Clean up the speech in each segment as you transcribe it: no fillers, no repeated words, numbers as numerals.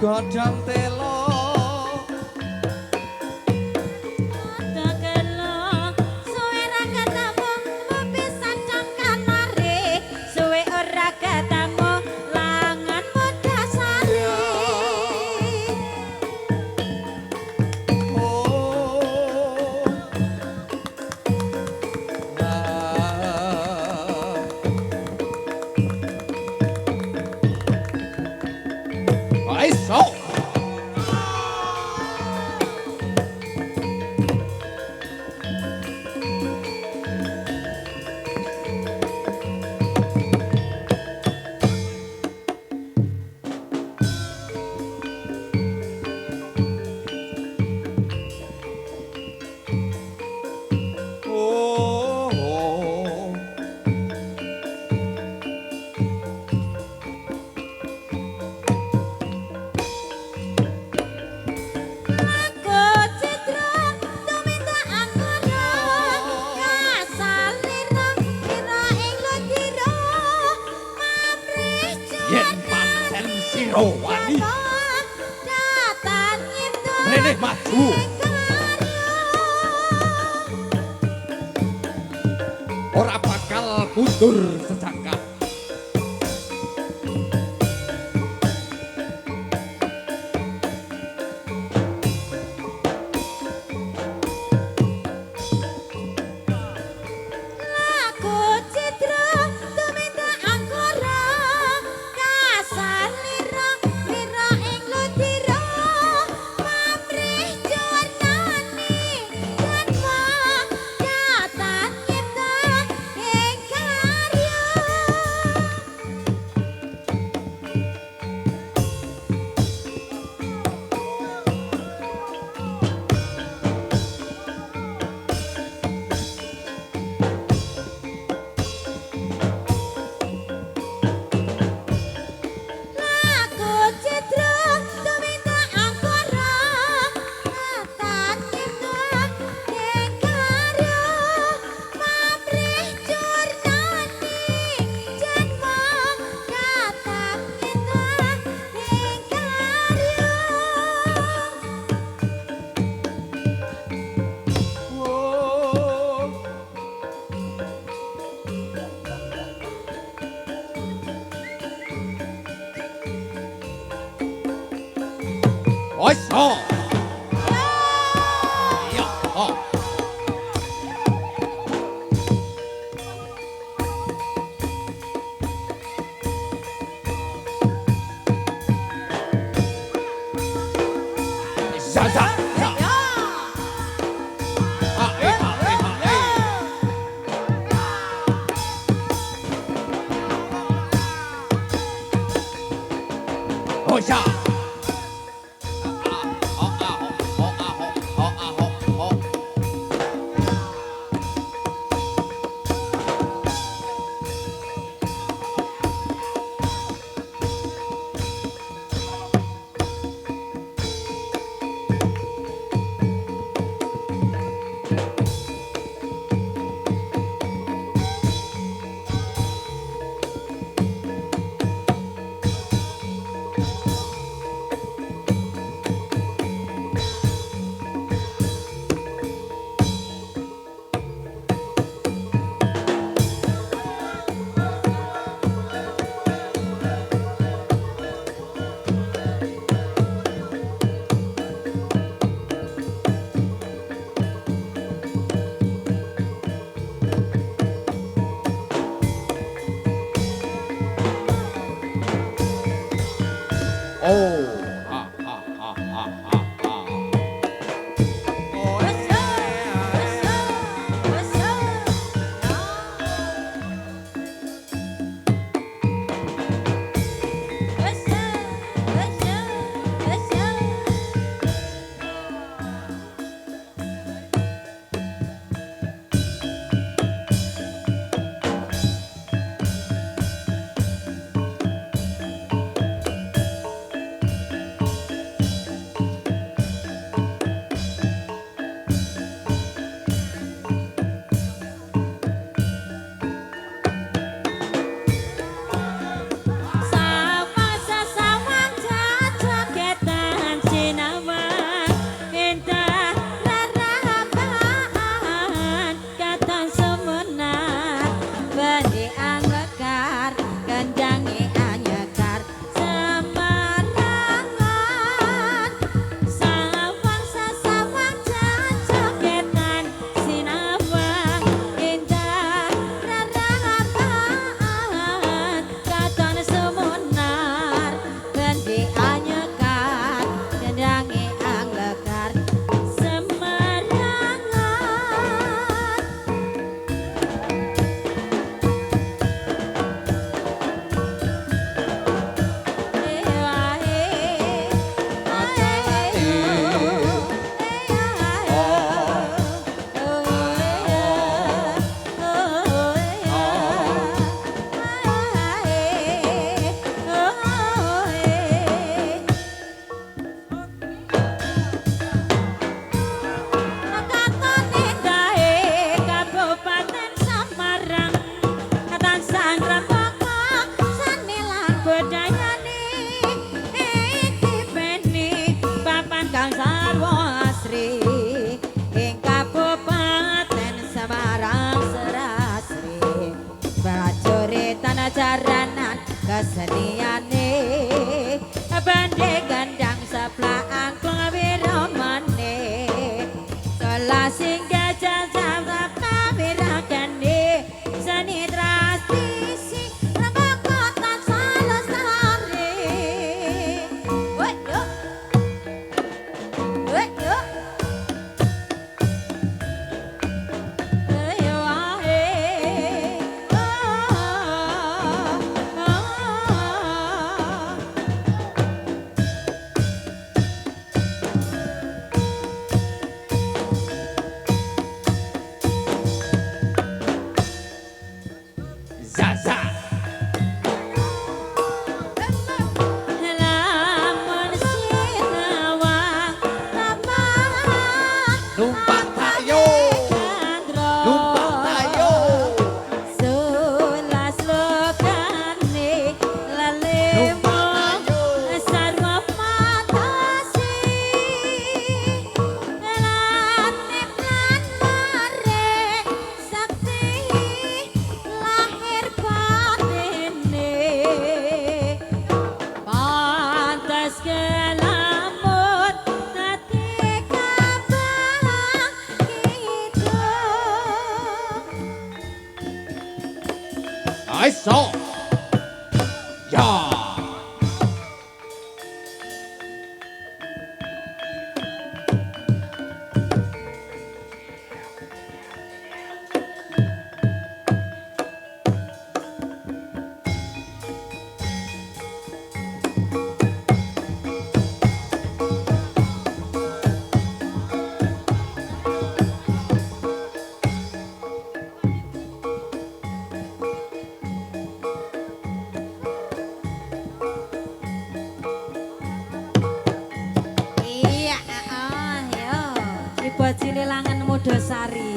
godhong telo wani rene maju ora bakal mundur sejangkah keseniane bande gandang sebelah angklung wiramane kelas sing gajah sabda wirakane seni tradisi rembakatan salestari woi yo ayo ae Zaza. lamun sinawang Numpak tayo. Numpak tayo. Sulas lokane lalemo sarwa matasi lanip lan mare sakti lahir batine pantas kelamut dadi kabang gitu Aiso. Ya. Iya, yo. Ibu Cililangan Mudosari.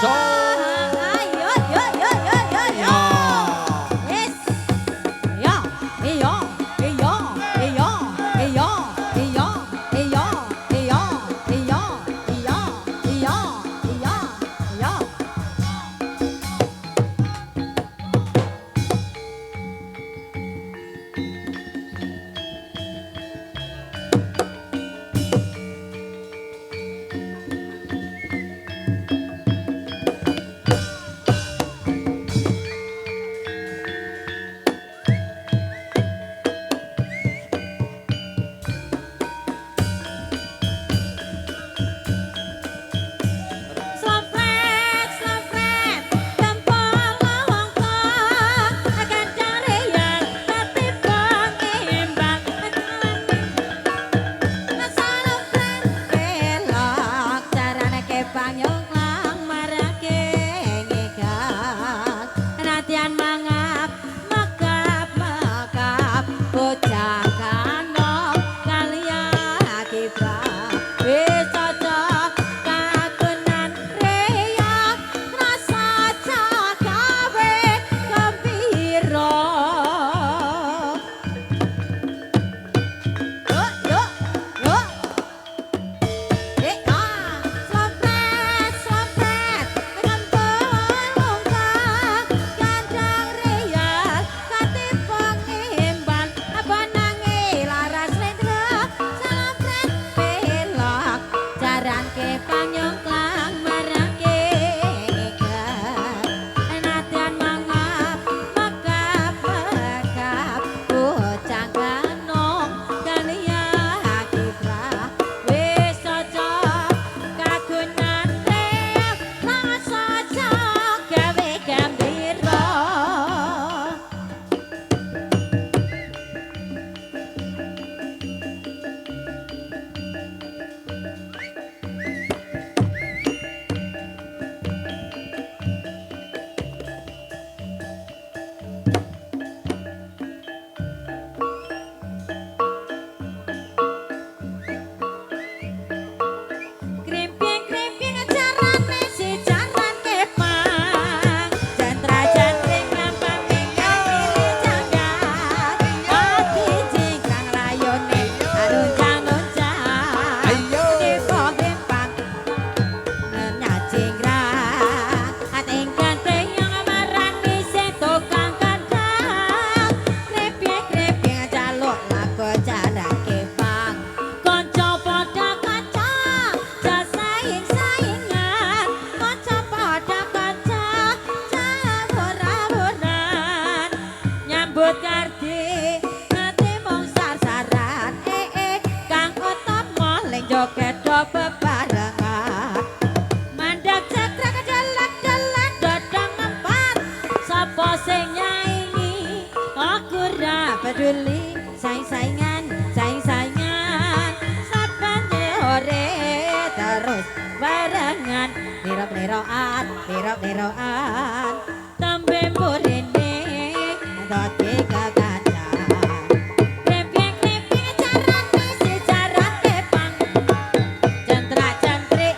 So. Ayo, yo, yo, yo, yo, yo. Ya. Yes. Iya, iya, iya, iya, iya, iya, iya, iya, iya, iya, iya, iya, iya. Slampret, slampret, gampang longko, akan carian tapi pengimbang. Slampret, elok carane kepang nyonglang marake ngegang. Natian mangap, makap, makap, bocah kanong kalian kibah. Wis cocok kagunan reyak rasa cakawe gembira. Yuk, yuk, yuk. Slampret, slampret, gampang longkang, gandang reyak, katipang imbang, apa nangi laras lendra, slampret belok, jaran ke panyongklang marake ngegang, natian mangap, makap, makap, bocah ganong, kalian kiprah, wis cocok kagunan reak, rasa cakawe gembira. Krimping-krimping carane si jaran kepang, jantra-jantring lampah minggat pilih janggang, hati jingkrang layone anunjang-nunjang, Ayo. dipong-dimpang nenya jingkrang, tingkang-tingkang marani si tukang kandang, krimping-krimping jaluk laku jaran kepang, konco padha kaca, saing-saingan, konco padha kaca, jabur-aburan, nyambut kardi, ngati mung sar-saran, kang utama maling joget do bebarengan, mandeg cekrek jelek-jelek dodong empat, sapa sing nyaingi, aku ra peduli, saing-saingan, saing-saingan, saben ore terus barengan, liro-liroan, liro-liroan, tembe mburine dadi kekacan. Krimping-krimping carane si jaran kepang, jantra-jantrik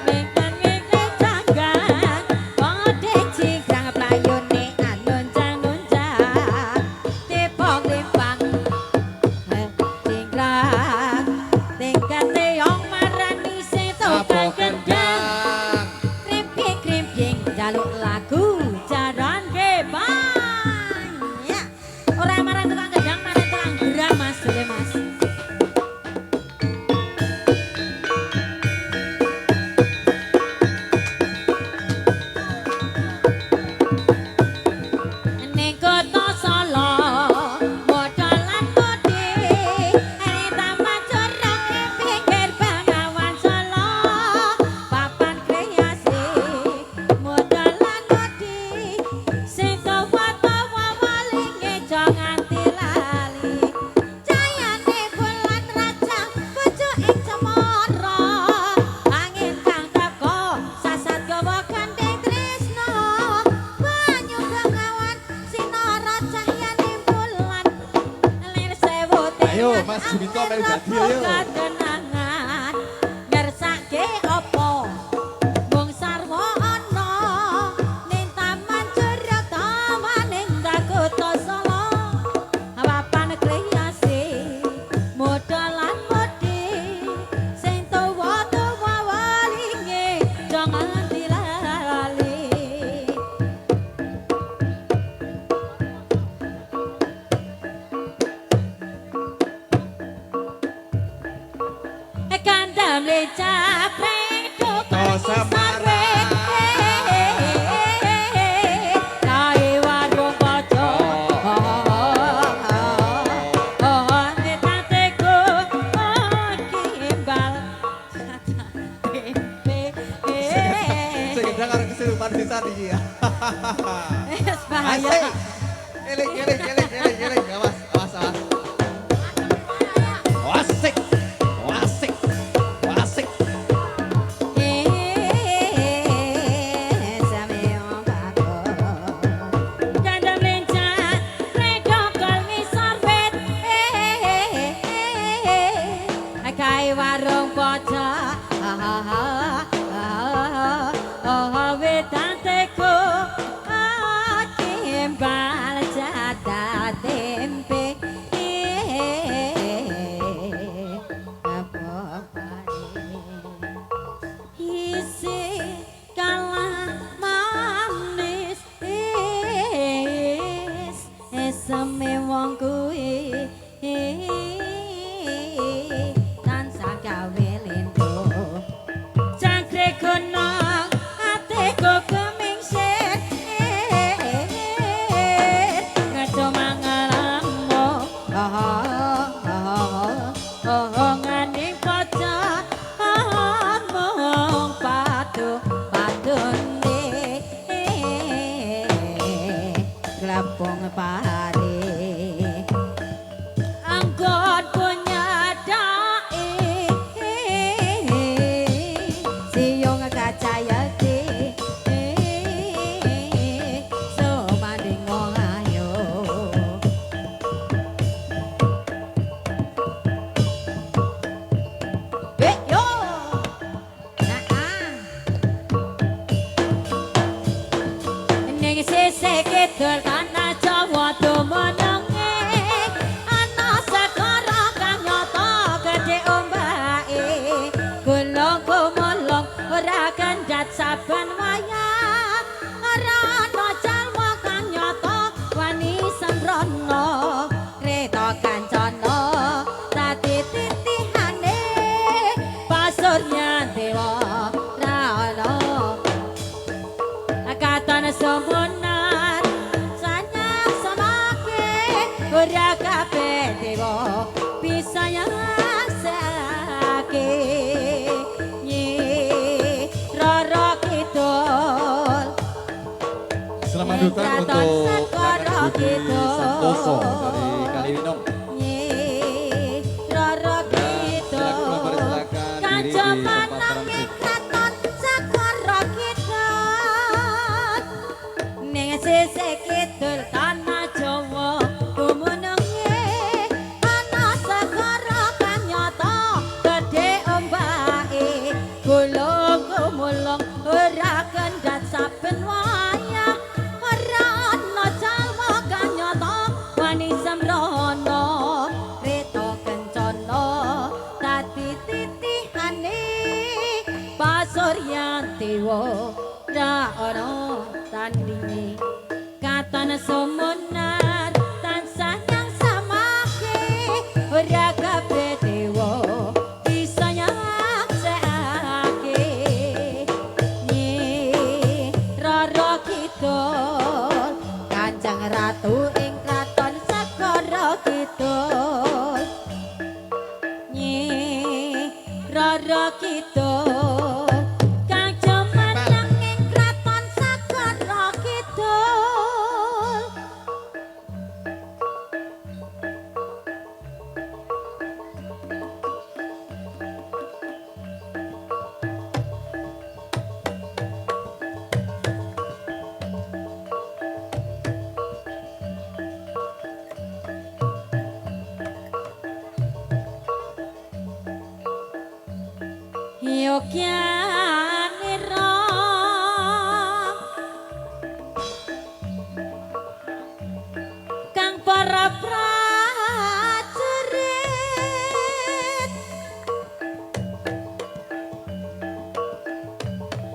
mingkang-mingkang janggang, padhe jingkrang playone anunjang-nunjang, dipong-dimpang jingkrang, tingkate yong marani sing tukang kendang, krimping-krimping jaluk lagu jaran kepang. Ya, ora marang tukang kendang, marang tukang gerang mas, dule mas. Ning kota Solo, modalan mode, eri taman jorong ing pinggir Bengawan Solo, papan kreasi, modalan mode, sing tuwa-tuwa walinge aja nganti lali, cahayane bulan raja pucuking cemara, angin kang teko sasat gawa gandeng tresno, banyu Bengawan sinara cahyane bulan, lir sewu Ayo, Mas Juminto melu dadi, ayo. Kenangan ngersake opo mung sarwa ana capek To Semarang. kae warung podo netateko kimbal Sing gendang karo kesurupan pisan iki ya. wis bahaya Asik. Eling. Awas. Wasik. warung pocok wetanteku kimbal jatah tempe isi kalah manis eseme wong kuwi tansah gawe lendo jangkrik gunung atiku kemingsit ngaco mangalammu nganing pocok mung padu-padune glapung pare anggot punya dai siung kacayake so banding wong ayo yo ning sisih kidul tanah Jawa tumenenge ana segara kang nyata gedhe ombake gunung gumulung ora kendhat saben wayah ora ana jalma kang nyata wani sembrono kreta kancana dadi titihane pasurya dewa ra ana katon sumpunan sanyang samake ora kabeh dewa bisa nyaksake nyi rara kidul Selamat datang untuk Kakak Budi Santoso dari Kaliwinong. nyi rara Silakan kidul diri di tempat transit. katon sakara kidul ning sisih kidul tanah Jawa tumenenge ana segara kang nyata gedhe ombake gulung gumulung ora kendhat saben wayah ora ana jalma kang nyata wani sembrono kreta kencana dadi titihane pasuryan dewa ra ana tandinge katon sumunan tansah nyang samake ora kabeh dewa bisa nyaksekake nyi rara kidul kanjeng ratu ing kraton segara kidul nyi rara kidul kang jumeneng ing kraton segara kidul Yogyaniro kang para prajurit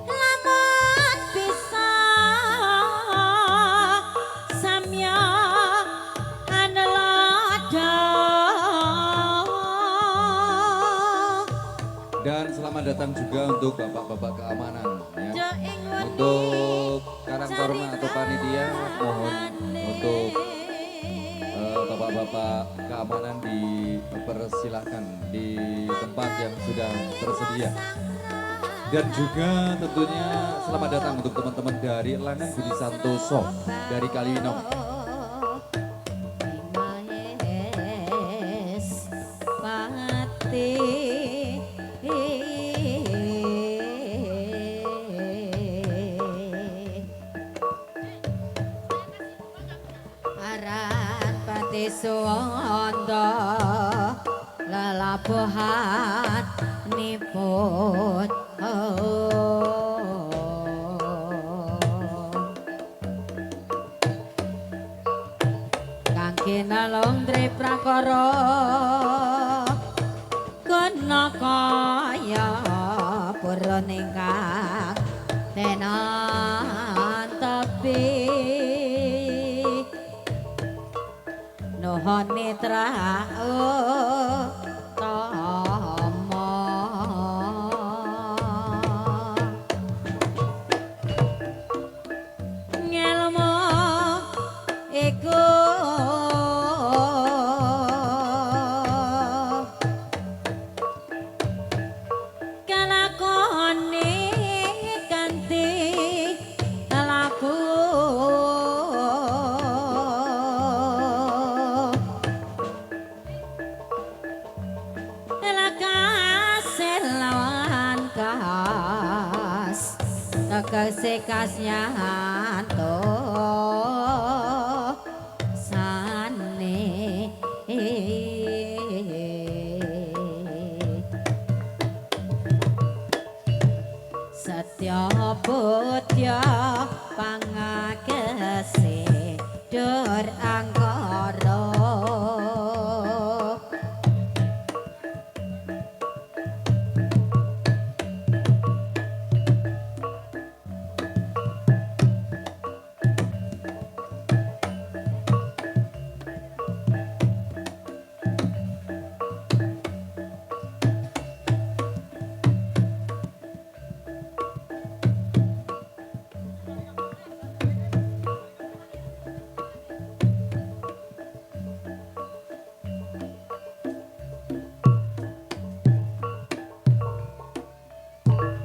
lamun bisa samya anelada Dan selamat datang datang juga untuk bapak-bapak keamanan ya. Jo ing wedi Untuk Karang Taruna atau panitia mohon untuk bapak-bapak keamanan dipersilahkan di tempat yang sudah tersedia. Dan juga tentunya selamat datang untuk teman-teman dari Langan Budi Santoso dari Kaliwinong. Mahes pati aran pati suwanda lelabuhan nipun kang kinalong dre prakara kena kaya purun ingkang tenan tepi nuhun mitra utama ngelmu iku kalakone kanthi laku kas kesekasnya to sane Satya Bodya pangakese dur angkara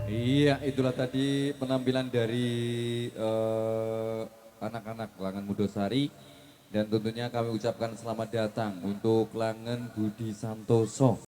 Iya, itulah tadi penampilan dari anak-anak Langan Mudosari. Dan tentunya kami ucapkan selamat datang untuk Langan Budi Santoso.